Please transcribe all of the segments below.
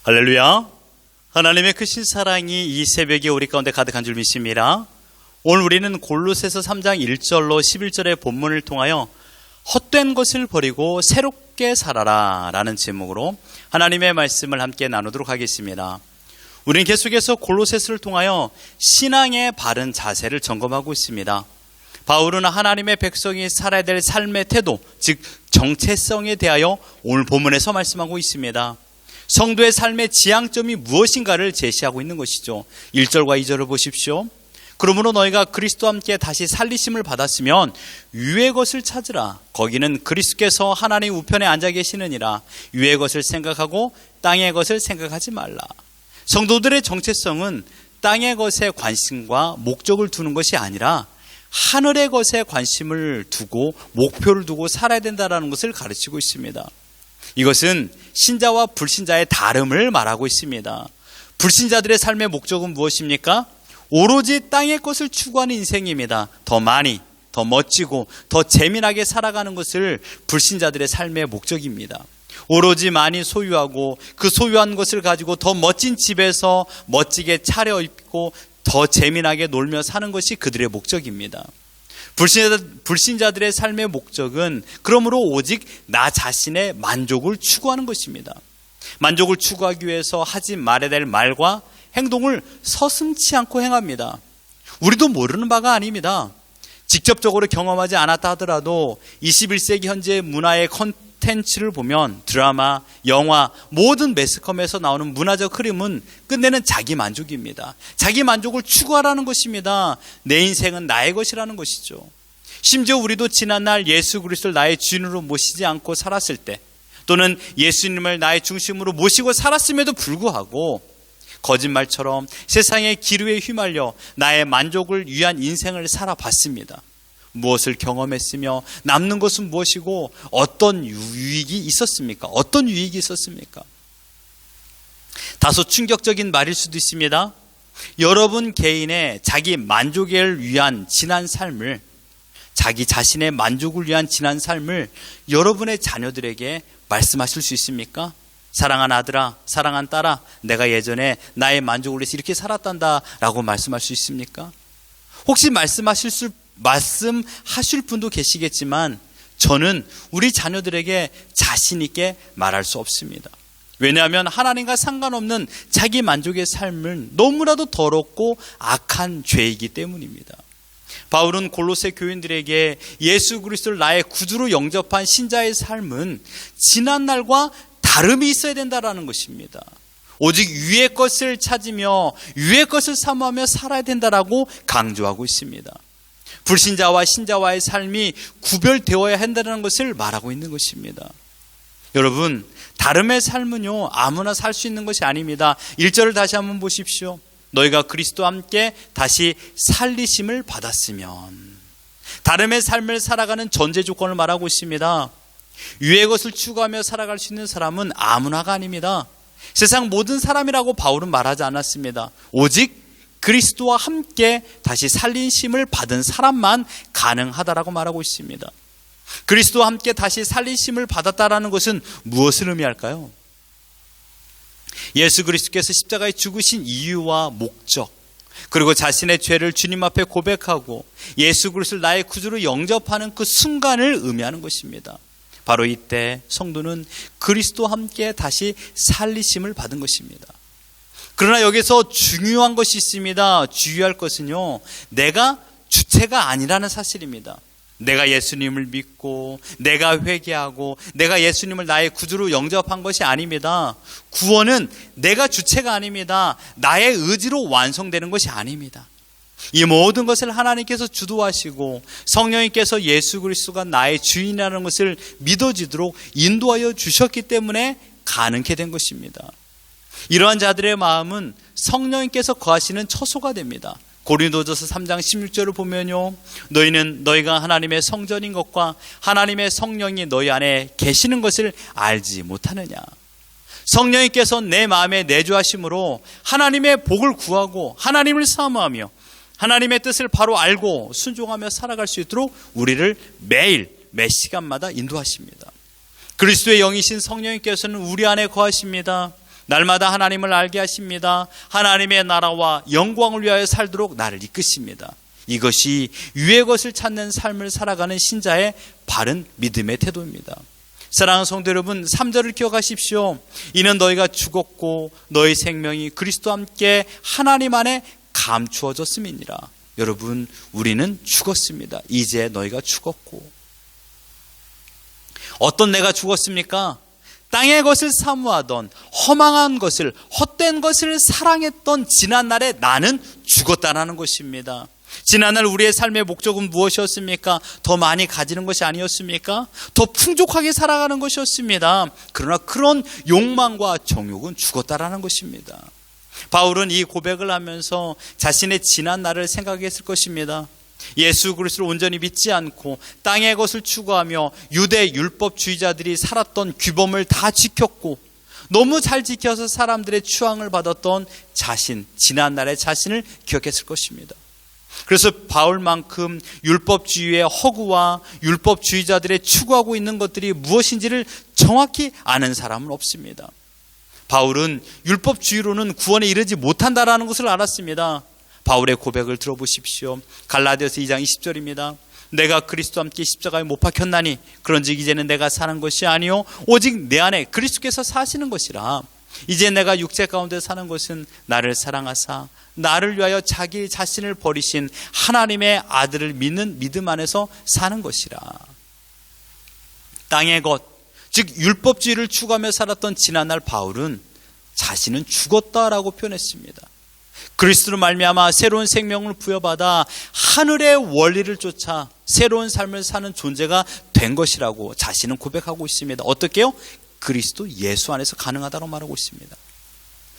할렐루야. 하나님의 크신 사랑이 이 새벽에 우리 가운데 가득한 줄 믿습니다. 오늘 우리는 골로새서 3장 1절로 11절의 본문을 통하여 헛된 것을 버리고 새롭게 살아라 라는 제목으로 하나님의 말씀을 함께 나누도록 하겠습니다. 우리는 계속해서 골로새서를 통하여 신앙의 바른 자세를 점검하고 있습니다. 바울은 하나님의 백성이 살아야 될 삶의 태도, 즉 정체성에 대하여 오늘 본문에서 말씀하고 있습니다. 성도의 삶의 지향점이 무엇인가를 제시하고 있는 것이죠. 1절과 2절을 보십시오. 그러므로 너희가 그리스도와 함께 다시 살리심을 받았으면 위의 것을 찾으라. 거기는 그리스도께서 하나님 우편에 앉아 계시느니라. 위의 것을 생각하고 땅의 것을 생각하지 말라. 성도들의 정체성은 땅의 것에 관심과 목적을 두는 것이 아니라 하늘의 것에 관심을 두고 목표를 두고 살아야 된다는 것을 가르치고 있습니다. 이것은 신자와 불신자의 다름을 말하고 있습니다. 불신자들의 삶의 목적은 무엇입니까? 오로지 땅의 것을 추구하는 인생입니다. 더 많이, 더 멋지고 더 재미나게 살아가는 것을 불신자들의 삶의 목적입니다. 오로지 많이 소유하고 그 소유한 것을 가지고 더 멋진 집에서 멋지게 차려입고 더 재미나게 놀며 사는 것이 그들의 목적입니다. 불신자들의 삶의 목적은 그러므로 오직 나 자신의 만족을 추구하는 것입니다. 만족을 추구하기 위해서 하지 말아야 될 말과 행동을 서슴지 않고 행합니다. 우리도 모르는 바가 아닙니다. 직접적으로 경험하지 않았다 하더라도 21세기 현재의 문화의 컨텐츠를 보면 드라마, 영화, 모든 매스컴에서 나오는 문화적 흐름은 끝내는 자기 만족입니다. 자기 만족을 추구하라는 것입니다. 내 인생은 나의 것이라는 것이죠. 심지어 우리도 지난날 예수 그리스도를 나의 주인으로 모시지 않고 살았을 때, 또는 예수님을 나의 중심으로 모시고 살았음에도 불구하고 거짓말처럼 세상의 기류에 휘말려 나의 만족을 위한 인생을 살아봤습니다. 무엇을 경험했으며 남는 것은 무엇이고 어떤 유익이 있었습니까? 어떤 유익이 있었습니까? 다소 충격적인 말일 수도 있습니다. 여러분 개인의 자기 만족을 위한 지난 삶을, 자기 자신의 만족을 위한 지난 삶을 여러분의 자녀들에게 말씀하실 수 있습니까? 사랑한 아들아, 사랑한 딸아, 내가 예전에 나의 만족을 위해서 이렇게 살았단다 라고 말씀할 수 있습니까? 혹시 말씀하실 분도 계시겠지만 저는 우리 자녀들에게 자신 있게 말할 수 없습니다. 왜냐하면 하나님과 상관없는 자기 만족의 삶은 너무나도 더럽고 악한 죄이기 때문입니다. 바울은 골로새 교인들에게 예수 그리스도를 나의 구주로 영접한 신자의 삶은 지난날과 다름이 있어야 된다는 것입니다. 오직 위의 것을 찾으며 위의 것을 사모하며 살아야 된다라고 강조하고 있습니다. 불신자와 신자와의 삶이 구별되어야 한다는 것을 말하고 있는 것입니다. 여러분, 다름의 삶은요 아무나 살 수 있는 것이 아닙니다. 1절을 다시 한번 보십시오. 너희가 그리스도와 함께 다시 살리심을 받았으면. 다름의 삶을 살아가는 전제 조건을 말하고 있습니다. 위의 것을 추구하며 살아갈 수 있는 사람은 아무나가 아닙니다. 세상 모든 사람이라고 바울은 말하지 않았습니다. 오직 그리스도와 함께 다시 살리심을 받은 사람만 가능하다라고 말하고 있습니다. 그리스도와 함께 다시 살리심을 받았다라는 것은 무엇을 의미할까요? 예수 그리스도께서 십자가에 죽으신 이유와 목적, 그리고 자신의 죄를 주님 앞에 고백하고 예수 그리스도를 나의 구주로 영접하는 그 순간을 의미하는 것입니다. 바로 이때 성도는 그리스도와 함께 다시 살리심을 받은 것입니다. 그러나 여기서 중요한 것이 있습니다. 주의할 것은요, 내가 주체가 아니라는 사실입니다. 내가 예수님을 믿고 내가 회개하고 내가 예수님을 나의 구주로 영접한 것이 아닙니다. 구원은 내가 주체가 아닙니다. 나의 의지로 완성되는 것이 아닙니다. 이 모든 것을 하나님께서 주도하시고 성령님께서 예수 그리스도가 나의 주인이라는 것을 믿어지도록 인도하여 주셨기 때문에 가능케 된 것입니다. 이러한 자들의 마음은 성령님께서 거하시는 처소가 됩니다. 고린도전서 3장 16절을 보면요, 너희가 하나님의 성전인 것과 하나님의 성령이 너희 안에 계시는 것을 알지 못하느냐. 성령님께서 내 마음에 내주하심으로 하나님의 복을 구하고 하나님을 사모하며 하나님의 뜻을 바로 알고 순종하며 살아갈 수 있도록 우리를 매일 매 시간마다 인도하십니다. 그리스도의 영이신 성령님께서는 우리 안에 거하십니다. 날마다 하나님을 알게 하십니다. 하나님의 나라와 영광을 위하여 살도록 나를 이끄십니다. 이것이 위의 것을 찾는 삶을 살아가는 신자의 바른 믿음의 태도입니다. 사랑하는 성도 여러분, 3절을 기억하십시오. 이는 너희가 죽었고 너희 생명이 그리스도와 함께 하나님 안에 감추어졌음이니라. 여러분, 우리는 죽었습니다. 이제 너희가 죽었고. 어떤 내가 죽었습니까? 땅의 것을 사모하던, 허망한 것을, 헛된 것을 사랑했던 지난날에 나는 죽었다라는 것입니다. 지난날 우리의 삶의 목적은 무엇이었습니까? 더 많이 가지는 것이 아니었습니까? 더 풍족하게 살아가는 것이었습니다. 그러나 그런 욕망과 정욕은 죽었다라는 것입니다. 바울은 이 고백을 하면서 자신의 지난날을 생각했을 것입니다. 예수 그리스도를 온전히 믿지 않고 땅의 것을 추구하며 유대 율법주의자들이 살았던 규범을 다 지켰고 너무 잘 지켜서 사람들의 추앙을 받았던 지난날의 자신을 기억했을 것입니다. 그래서 바울만큼 율법주의의 허구와 율법주의자들의 추구하고 있는 것들이 무엇인지를 정확히 아는 사람은 없습니다. 바울은 율법주의로는 구원에 이르지 못한다라는 것을 알았습니다. 바울의 고백을 들어보십시오. 갈라디아서 2장 20절입니다. 내가 그리스도와 함께 십자가에 못 박혔나니 그런즉 이제는 내가 사는 것이 아니요 오직 내 안에 그리스도께서 사시는 것이라. 이제 내가 육체 가운데 사는 것은 나를 사랑하사 나를 위하여 자기 자신을 버리신 하나님의 아들을 믿는 믿음 안에서 사는 것이라. 땅의 것, 즉 율법주의를 추구하며 살았던 지난날 바울은 자신은 죽었다라고 표현했습니다. 그리스도로 말미암아 새로운 생명을 부여받아 하늘의 원리를 쫓아 새로운 삶을 사는 존재가 된 것이라고 자신은 고백하고 있습니다. 어떻게요? 그리스도 예수 안에서 가능하다고 말하고 있습니다.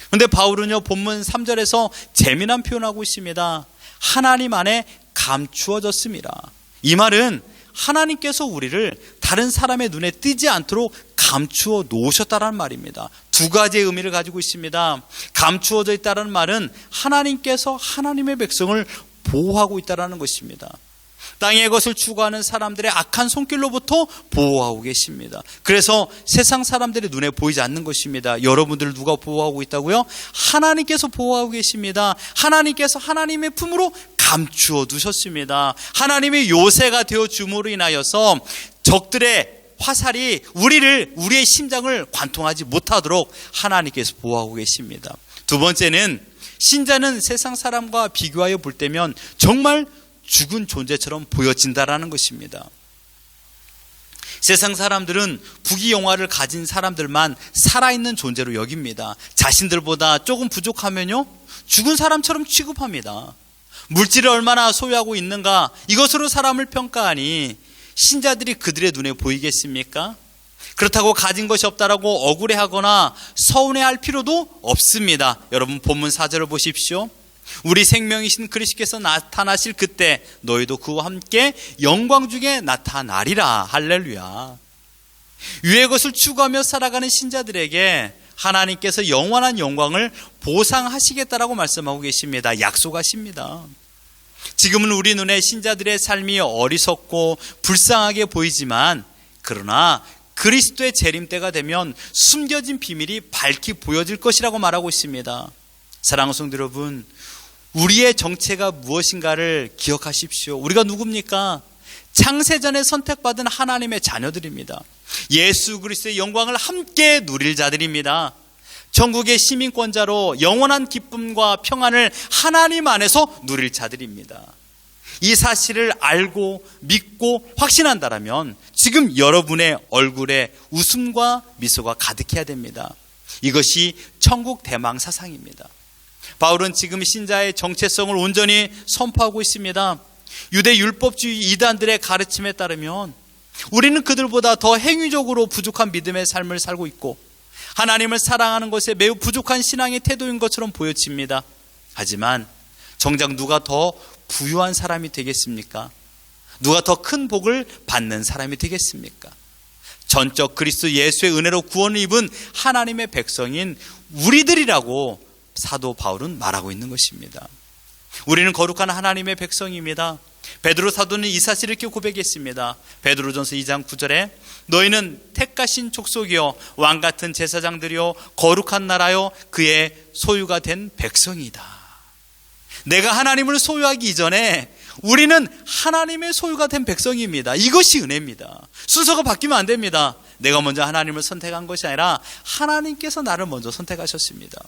그런데 바울은요, 본문 3절에서 재미난 표현하고 있습니다. 하나님 안에 감추어졌습니다. 이 말은 하나님께서 우리를 다른 사람의 눈에 띄지 않도록 감추어 놓으셨다는 말입니다. 두 가지의 의미를 가지고 있습니다. 감추어져 있다는 말은 하나님께서 하나님의 백성을 보호하고 있다는 것입니다. 땅의 것을 추구하는 사람들의 악한 손길로부터 보호하고 계십니다. 그래서 세상 사람들의 눈에 보이지 않는 것입니다. 여러분들을 누가 보호하고 있다고요? 하나님께서 보호하고 계십니다. 하나님께서 하나님의 품으로 감추어 두셨습니다. 하나님의 요새가 되어 줌으로 인하여서 적들의 화살이 우리의 심장을 관통하지 못하도록 하나님께서 보호하고 계십니다. 두 번째는 신자는 세상 사람과 비교하여 볼 때면 정말 죽은 존재처럼 보여진다라는 것입니다. 세상 사람들은 부귀영화를 가진 사람들만 살아있는 존재로 여깁니다. 자신들보다 조금 부족하면요, 죽은 사람처럼 취급합니다. 물질을 얼마나 소유하고 있는가, 이것으로 사람을 평가하니 신자들이 그들의 눈에 보이겠습니까? 그렇다고 가진 것이 없다라고 억울해하거나 서운해할 필요도 없습니다. 여러분 본문 4절을 보십시오. 우리 생명이신 그리스도께서 나타나실 그때 너희도 그와 함께 영광 중에 나타나리라. 할렐루야. 위의 것을 추구하며 살아가는 신자들에게 하나님께서 영원한 영광을 보상하시겠다라고 말씀하고 계십니다. 약속하십니다. 지금은 우리 눈에 신자들의 삶이 어리석고 불쌍하게 보이지만 그러나 그리스도의 재림 때가 되면 숨겨진 비밀이 밝히 보여질 것이라고 말하고 있습니다. 사랑하는 성도 여러분, 우리의 정체가 무엇인가를 기억하십시오. 우리가 누굽니까? 창세전에 선택받은 하나님의 자녀들입니다. 예수 그리스도의 영광을 함께 누릴 자들입니다. 천국의 시민권자로 영원한 기쁨과 평안을 하나님 안에서 누릴 자들입니다. 이 사실을 알고 믿고 확신한다면 지금 여러분의 얼굴에 웃음과 미소가 가득해야 됩니다. 이것이 천국 대망 사상입니다. 바울은 지금 신자의 정체성을 온전히 선포하고 있습니다. 유대 율법주의 이단들의 가르침에 따르면 우리는 그들보다 더 행위적으로 부족한 믿음의 삶을 살고 있고 하나님을 사랑하는 것에 매우 부족한 신앙의 태도인 것처럼 보여집니다. 하지만 정작 누가 더 부유한 사람이 되겠습니까? 누가 더 큰 복을 받는 사람이 되겠습니까? 전적 그리스도 예수의 은혜로 구원을 입은 하나님의 백성인 우리들이라고 사도 바울은 말하고 있는 것입니다. 우리는 거룩한 하나님의 백성입니다. 베드로 사도는 이 사실을 이렇게 고백했습니다. 베드로전서 2장 9절에 너희는 택하신 족속이요 왕같은 제사장들이요 거룩한 나라요 그의 소유가 된 백성이다. 내가 하나님을 소유하기 이전에 우리는 하나님의 소유가 된 백성입니다. 이것이 은혜입니다. 순서가 바뀌면 안 됩니다. 내가 먼저 하나님을 선택한 것이 아니라 하나님께서 나를 먼저 선택하셨습니다.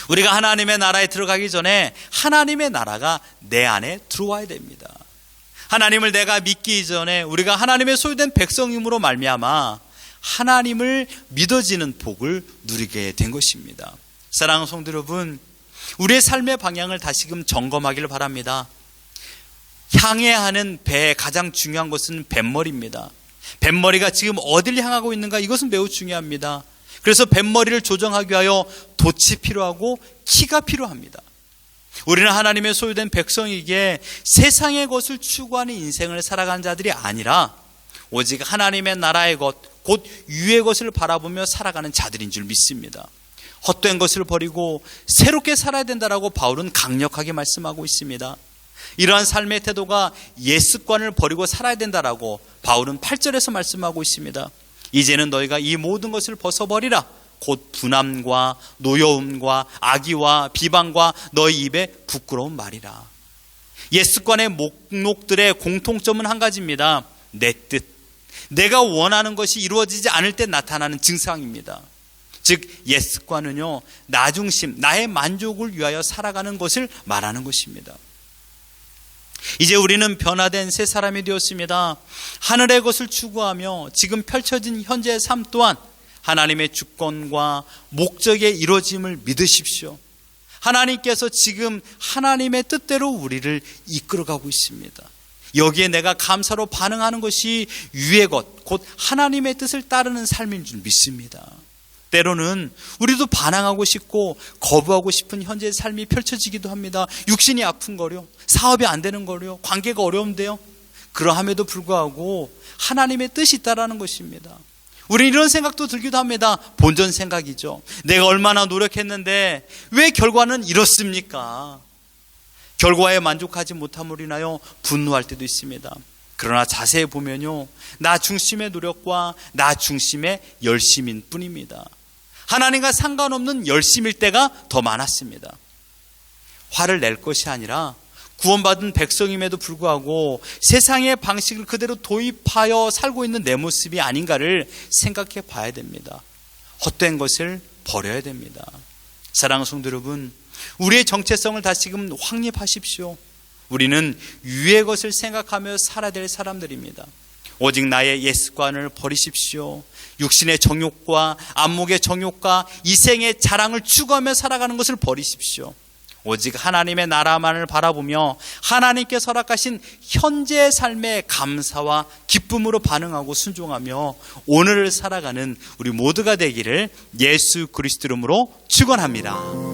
우리가 하나님의 나라에 들어가기 전에 하나님의 나라가 내 안에 들어와야 됩니다. 하나님을 내가 믿기 이전에 우리가 하나님의 소유된 백성임으로 말미암아 하나님을 믿어지는 복을 누리게 된 것입니다. 사랑하는 성도 여러분, 우리의 삶의 방향을 다시금 점검하기를 바랍니다. 향해야 하는 배의 가장 중요한 것은 뱃머리입니다. 뱃머리가 지금 어디를 향하고 있는가, 이것은 매우 중요합니다. 그래서 뱃머리를 조정하기 위하여 돛이 필요하고 키가 필요합니다. 우리는 하나님의 소유된 백성이기에 세상의 것을 추구하는 인생을 살아가는 자들이 아니라 오직 하나님의 나라의 것, 곧 유의 것을 바라보며 살아가는 자들인 줄 믿습니다. 헛된 것을 버리고 새롭게 살아야 된다라고 바울은 강력하게 말씀하고 있습니다. 이러한 삶의 태도가 옛습관을 버리고 살아야 된다라고 바울은 8절에서 말씀하고 있습니다. 이제는 너희가 이 모든 것을 벗어버리라. 곧 분함과 노여움과 악의와 비방과 너희 입에 부끄러운 말이라. 옛습관의 목록들의 공통점은 한 가지입니다. 내 뜻, 내가 원하는 것이 이루어지지 않을 때 나타나는 증상입니다. 즉 옛습관은요, 나 중심, 나의 만족을 위하여 살아가는 것을 말하는 것입니다. 이제 우리는 변화된 새 사람이 되었습니다. 하늘의 것을 추구하며 지금 펼쳐진 현재의 삶 또한 하나님의 주권과 목적의 이루어짐을 믿으십시오. 하나님께서 지금 하나님의 뜻대로 우리를 이끌어가고 있습니다. 여기에 내가 감사로 반응하는 것이 유의 것, 곧 하나님의 뜻을 따르는 삶인 줄 믿습니다. 때로는 우리도 반항하고 싶고 거부하고 싶은 현재의 삶이 펼쳐지기도 합니다. 육신이 아픈 거요, 사업이 안 되는 거요, 관계가 어려운데요. 그러함에도 불구하고 하나님의 뜻이 있다라는 것입니다. 우리는 이런 생각도 들기도 합니다. 본전 생각이죠. 내가 얼마나 노력했는데 왜 결과는 이렇습니까? 결과에 만족하지 못함으로 인하여 분노할 때도 있습니다. 그러나 자세히 보면요, 나 중심의 노력과 나 중심의 열심인 뿐입니다. 하나님과 상관없는 열심일 때가 더 많았습니다. 화를 낼 것이 아니라 구원받은 백성임에도 불구하고 세상의 방식을 그대로 도입하여 살고 있는 내 모습이 아닌가를 생각해 봐야 됩니다. 헛된 것을 버려야 됩니다. 사랑하는 성도 여러분, 우리의 정체성을 다시금 확립하십시오. 우리는 유의 것을 생각하며 살아야 될 사람들입니다. 오직 나의 옛습관을 버리십시오. 육신의 정욕과 안목의 정욕과 이생의 자랑을 추구하며 살아가는 것을 버리십시오. 오직 하나님의 나라만을 바라보며 하나님께서 허락하신 현재의 삶에 감사와 기쁨으로 반응하고 순종하며 오늘을 살아가는 우리 모두가 되기를 예수 그리스도 이름으로 축원합니다.